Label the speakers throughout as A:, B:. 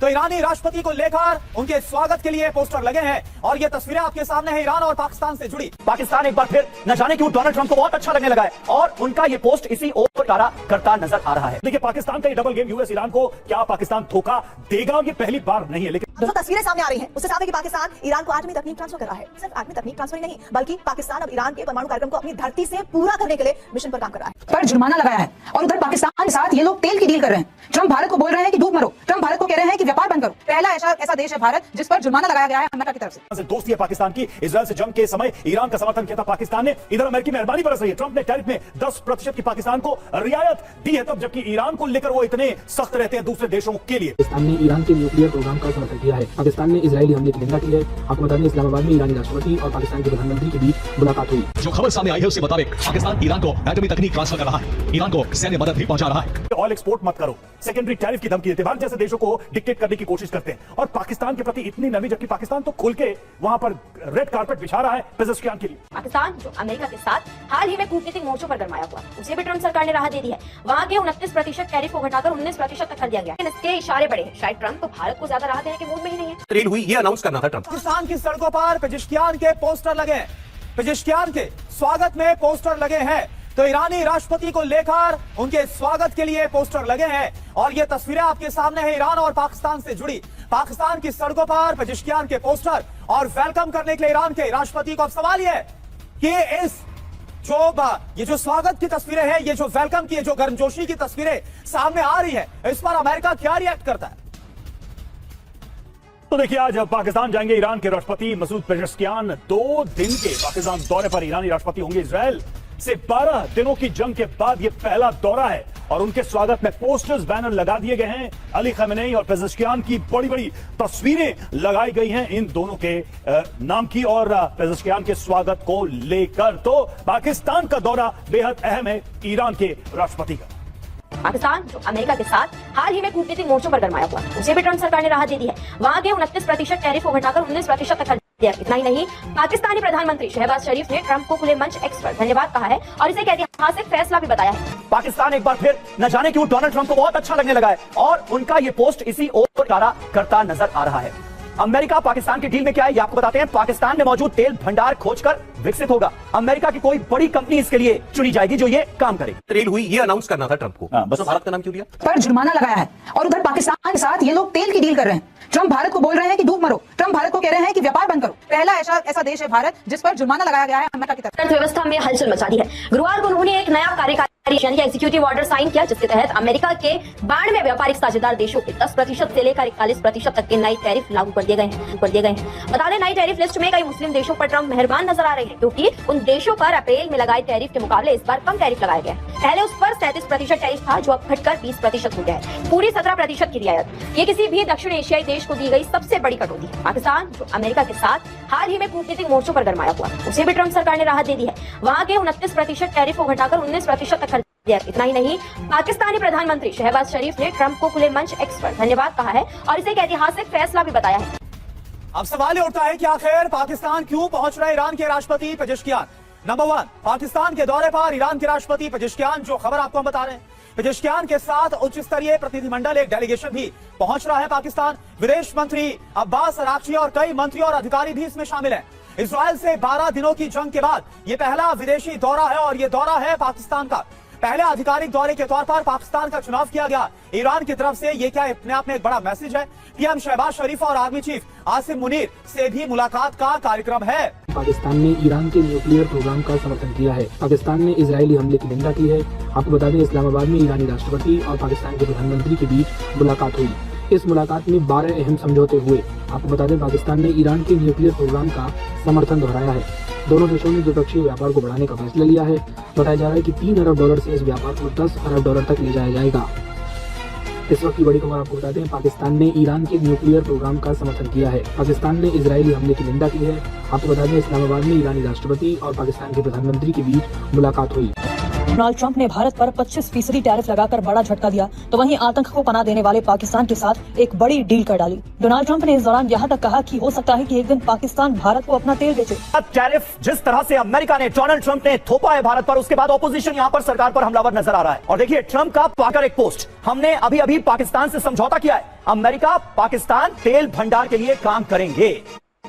A: तो ईरानी राष्ट्रपति को लेकर उनके स्वागत के लिए पोस्टर लगे हैं और ये तस्वीरें आपके सामने है ईरान और पाकिस्तान से जुड़ी। पाकिस्तान एक बार फिर न जाने क्यों डोनाल्ड ट्रंप को बहुत अच्छा लगने लगा है और उनका ये पोस्ट इसी ओर इशारा करता नजर आ रहा है। देखिए, पाकिस्तान का ये डबल गेम यूएस ईरान को क्या पाकिस्तान धोखा देगा, ये पहली बार नहीं है, लेकिन
B: जो तस्वीरें सामने आ रही हैं उससे साफ है कि पाकिस्तान ईरान को एटमी तकनीक ट्रांसफर कर रहा है। सिर्फ एटमी तकनीक ट्रांसफर ही नहीं, बल्कि पाकिस्तान अब ईरान के परमाणु कार्यक्रम को अपनी धरती से पूरा करने के लिए मिशन पर काम कर रहा है।
C: पर जुर्माना लगाया है और उधर पाकिस्तान के साथ ये लोग तेल की डील कर रहे हैं। ट्रंप भारत को बोल रहे हैं कि डूब मरो, ट्रंप भारत को कह रहे हैं कि व्यापार बंद करो। पहला ऐसा देश है भारत जिस पर जुर्माना लगाया गया है अमेरिका की तरफ से।
A: दोस्ती है पाकिस्तान की। इजराइल से जंग के समय ईरान का समर्थन किया था पाकिस्तान ने, इधर अमेरिकी मेहरबानी बरस रही है। ट्रंप ने टैरिफ में 10% की पाकिस्तान को रियायत दी है, तब जबकि ईरान को लेकर वो इतने सख्त रहते हैं दूसरे देशों के लिए।
D: पाकिस्तान ने ईरान के न्यूक्लियर प्रोग्राम का समर्थन किया है। पाकिस्तान ने इजरायली हमले की निंदा की है। आपको बता दें, इस्लामाबाद में ईरानी राष्ट्रपति और पाकिस्तान के प्रधानमंत्री के बीच मुलाकात हुई।
E: जो खबर सामने आई है उसके मुताबिक पाकिस्तान ईरान को एटमी तकनीक ट्रांसफर कर रहा है, ईरान को सैन्य मदद भी पहुंचा रहा है।
A: ऑयल एक्सपोर्ट मत करो, सेकेंडरी टैरिफ की धमकी देते, भारत जैसे देशों को डिक्टेट करने की कोशिश करते हैं और पाकिस्तान के प्रति इतनी नमी, जबकि पाकिस्तान तो खुल के वहां पर रेड कारपेट बिछा रहा है पेजेश्कियान के लिए।
F: पाकिस्तान जो अमेरिका के साथ हाल ही में कूटनीतिक मोर्चों पर गरमाया हुआ, उसे भी ट्रंप सरकार ने राहत दे दी है। वहां के 29% टैरिफ को घटाकर 19% तक कर दिया गया है। इसके इशारे बड़े हैं, शायद ट्रंप तो भारत को ज्यादा राहत देने के मूड में ही नहीं है।
E: ट्रेन हुई ये अनाउंस करना था ट्रंप।
A: पाकिस्तान की सड़कों पर पेजेश्कियान के पोस्टर लगे हैं, पेजेश्कियान के स्वागत में पोस्टर लगे हैं। तो ईरानी राष्ट्रपति को लेकर उनके स्वागत के लिए पोस्टर लगे हैं और ये तस्वीरें आपके सामने है ईरान और पाकिस्तान से जुड़ी। पाकिस्तान की सड़कों पर पेजेश्कियान के पोस्टर और वेलकम करने के लिए ईरान के राष्ट्रपति को। अब सवाल यह है कि ये जो स्वागत की तस्वीरें हैं, ये जो वेलकम की, जो गर्मजोशी की तस्वीरें सामने आ रही है, इस पर अमेरिका क्या रिएक्ट करता है? तो देखिए, आज पाकिस्तान जाएंगे ईरान के राष्ट्रपति मसूद पेजेश्कियान। 2 दिन के पाकिस्तान दौरे पर ईरानी राष्ट्रपति होंगे। इजराइल से 12 दिनों की जंग के बाद ये पहला दौरा है और उनके स्वागत में पोस्टर्स, बैनर लगा दिए गए हैं। अली खमेनेई और पेजेश्कियान की बड़ी बड़ी तस्वीरें लगाई गई हैं इन दोनों के नाम की और पेजेश्कियान के स्वागत को लेकर। तो पाकिस्तान का दौरा बेहद अहम है ईरान के राष्ट्रपति का।
F: पाकिस्तान जो अमेरिका के साथ हाल ही में कूटनीतिक मोर्चों पर गरमाया हुआ, उसे भी ट्रंप सरकार ने राहत दे दी है। वहां के 29% टैरिफ को घटाकर 19% तक कर दिया। इतना ही नहीं, पाकिस्तानी प्रधानमंत्री शहबाज शरीफ ने ट्रंप को खुले मंच एक्स पर धन्यवाद कहा है और इसे एक ऐतिहासिक फैसला भी बताया है।
A: पाकिस्तान एक बार फिर न जाने क्यों डोनाल्ड ट्रंप को बहुत अच्छा लगने लगा है और उनका ये पोस्ट इसी ओर इशारा करता नजर आ रहा है। अमेरिका पाकिस्तान की डील में क्या है, ये आपको बताते हैं। पाकिस्तान में मौजूद तेल भंडार खोजकर विकसित होगा। अमेरिका की कोई बड़ी कंपनी इसके लिए चुनी जाएगी जो ये काम करे।
E: ट्रेन हुई ये अनाउंस करना था ट्रंप को, बस भारत का नाम क्यों लिया?
C: पर जुर्माना लगाया है और उधर पाकिस्तान के साथ ये लोग तेल की डील कर रहे हैं। ट्रंप भारत को बोल रहे हैं कि डूब मरो, ट्रंप भारत को कह रहे हैं कि व्यापार बंद करो। पहला ऐसा देश है भारत जिस पर जुर्माना लगाया गया है अमेरिका की तरफ।
F: अर्थव्यवस्था में हलचल मचा दी है। गुरुवार को उन्होंने एक नया कार्यकारी यानी एग्जीक्यूटिव ऑर्डर साइन किया, जिसके तहत अमेरिका के 92 व्यापारिक साझेदार देशों के 10% से लेकर 41% तक के नए टैरिफ लागू कर दिए गए हैं। बता दें, नई टैरिफ लिस्ट में कई मुस्लिम देशों पर ट्रंप मेहरबान नजर आ रहे हैं, क्योंकि उन देशों पर अप्रैल में लगाए टैरिफ के मुकाबले इस बार कम टैरिफ लगाया गया है। पहले उस पर 37% टैरिफ था, जो अब घटकर 20% हो गया है। पूरी 17% की रियायत। ये किसी भी दक्षिण एशियाई देश को दी गई सबसे बड़ी कटौती है। पाकिस्तान जो अमेरिका के साथ हाल ही में कूटनीतिक मोर्चों पर गरमाया हुआ, उसे भी ट्रंप सरकार ने राहत दे दी है। वहां के 29% टैरिफ को घटाकर 19% तक कर दिया। इतना ही नहीं, पाकिस्तानी प्रधानमंत्री शहबाज शरीफ ने ट्रंप को खुले मंच एक्स पर धन्यवाद कहा है और इसे एक ऐतिहासिक फैसला भी बताया है।
A: अब सवाल ये उठता है कि आखिर पाकिस्तान क्यों पहुंच रहे ईरान के राष्ट्रपति पेजेश्कियान? नंबर 1, पाकिस्तान के दौरे पर ईरान के राष्ट्रपति पेजेश्कियान, जो खबर आपको हम बता रहे हैं, पेजेश्कियान के साथ उच्च स्तरीय प्रतिनिधिमंडल, एक डेलीगेशन भी पहुंच रहा है पाकिस्तान। विदेश मंत्री अब्बास अरागची और कई मंत्री और अधिकारी भी इसमें शामिल हैं। इजराइल से 12 दिनों की जंग के बाद ये पहला विदेशी दौरा है और ये दौरा है पाकिस्तान का। पहले आधिकारिक दौरे के तौर पर पाकिस्तान का चुनाव किया गया ईरान की तरफ से। ये क्या अपने आप में एक बड़ा मैसेज है? पीएम शहबाज शरीफ और आर्मी चीफ आसिम मुनीर से भी मुलाकात का कार्यक्रम है।
D: पाकिस्तान ने ईरान के न्यूक्लियर प्रोग्राम का समर्थन किया है। पाकिस्तान ने इजरायली हमले की निंदा की है। आपको बता दें, इस्लामाबाद में ईरानी राष्ट्रपति और पाकिस्तान के प्रधानमंत्री के बीच मुलाकात हुई। इस मुलाकात में 12 अहम समझौते हुए। आपको बता दें, पाकिस्तान ने ईरान के न्यूक्लियर प्रोग्राम का समर्थन दोहराया है। दोनों देशों ने द्विपक्षीय व्यापार को बढ़ाने का फैसला लिया है। बताया जा रहा है कि $3 अरब से इस व्यापार को $10 अरब तक ले जाया जाएगा। इस वक्त की बड़ी खबर आपको बताते हैं, पाकिस्तान ने ईरान के न्यूक्लियर प्रोग्राम का समर्थन किया है। पाकिस्तान ने इजरायली हमले की निंदा की है। आपको बता दें, इस्लामाबाद में ईरानी राष्ट्रपति और पाकिस्तान के प्रधानमंत्री के बीच मुलाकात हुई।
G: डोनाल्ड ट्रंप ने भारत पर 25% टैरिफ लगाकर बड़ा झटका दिया, तो वहीं आतंक को पनाह देने वाले पाकिस्तान के साथ एक बड़ी डील कर डाली। डोनाल्ड ट्रंप ने इस दौरान यहाँ तक कहा कि हो सकता है कि एक दिन पाकिस्तान भारत को अपना तेल बेचे।
A: टैरिफ जिस तरह से अमेरिका ने, डोनाल्ड ट्रंप ने थोपा है भारत पर, उसके बाद ऑपोजिशन यहाँ पर सरकार पर हमलावर नजर आ रहा है। और देखिए ट्रंप का पाकर एक पोस्ट, हमने अभी अभी पाकिस्तान से समझौता किया है, अमेरिका पाकिस्तान तेल भंडार के लिए काम करेंगे,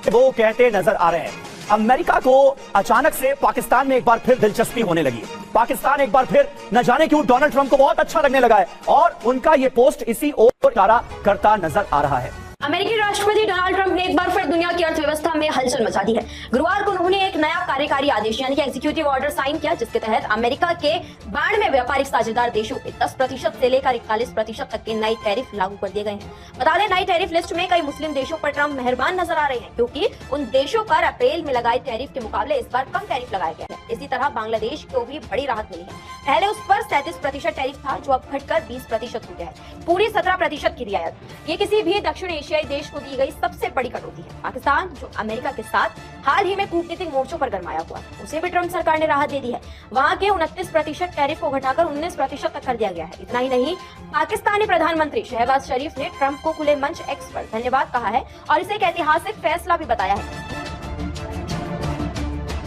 A: वो कहते नजर आ रहे हैं। अमेरिका को अचानक से पाकिस्तान में एक बार फिर दिलचस्पी होने लगी है। पाकिस्तान एक बार फिर न जाने क्यों डोनाल्ड ट्रंप को बहुत अच्छा लगने लगा है और उनका ये पोस्ट इसी ओर इशारा करता नजर आ रहा है।
F: अमेरिकी राष्ट्रपति डोनाल्ड ट्रंप ने एक बार फिर दुनिया की अर्थव्यवस्था में हलचल मचा दी है। गुरुवार को उन्होंने एक नया कार्यकारी आदेश यानी कि एग्जीक्यूटिव ऑर्डर साइन किया, जिसके तहत अमेरिका के 92 व्यापारिक साझेदार देशों पे 10% से लेकर 41% तक के नए टैरिफ लागू कर दिए गए हैं। बता दें, नई टैरिफ लिस्ट में कई मुस्लिम देशों पर ट्रंप मेहरबान नजर आ रहे हैं, क्योंकि उन देशों पर अप्रैल में लगाए टैरिफ के मुकाबले इस बार कम टैरिफ लगाया गया है। इसी तरह बांग्लादेश को भी बड़ी राहत मिली है। पहले उस पर 37% टैरिफ था, जो अब घटकर 20% हो गया है। पूरी 17% की रियायत ये किसी भी दक्षिण एशियाई देश को दी गई सबसे बड़ी कटौती है। पाकिस्तान, जो अमेरिका के साथ हाल ही में कूटनीतिक मोर्चों पर गरमाया हुआ, उसे भी ट्रंप सरकार ने राहत दे दी है। वहां के 29% टैरिफ को घटाकर 19% तक कर दिया गया है। इतना ही नहीं, पाकिस्तानी प्रधानमंत्री शहबाज शरीफ ने ट्रंप को खुले मंच एक्स पर धन्यवाद कहा है और इसे एक ऐतिहासिक फैसला भी बताया है।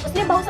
F: उसने बहुत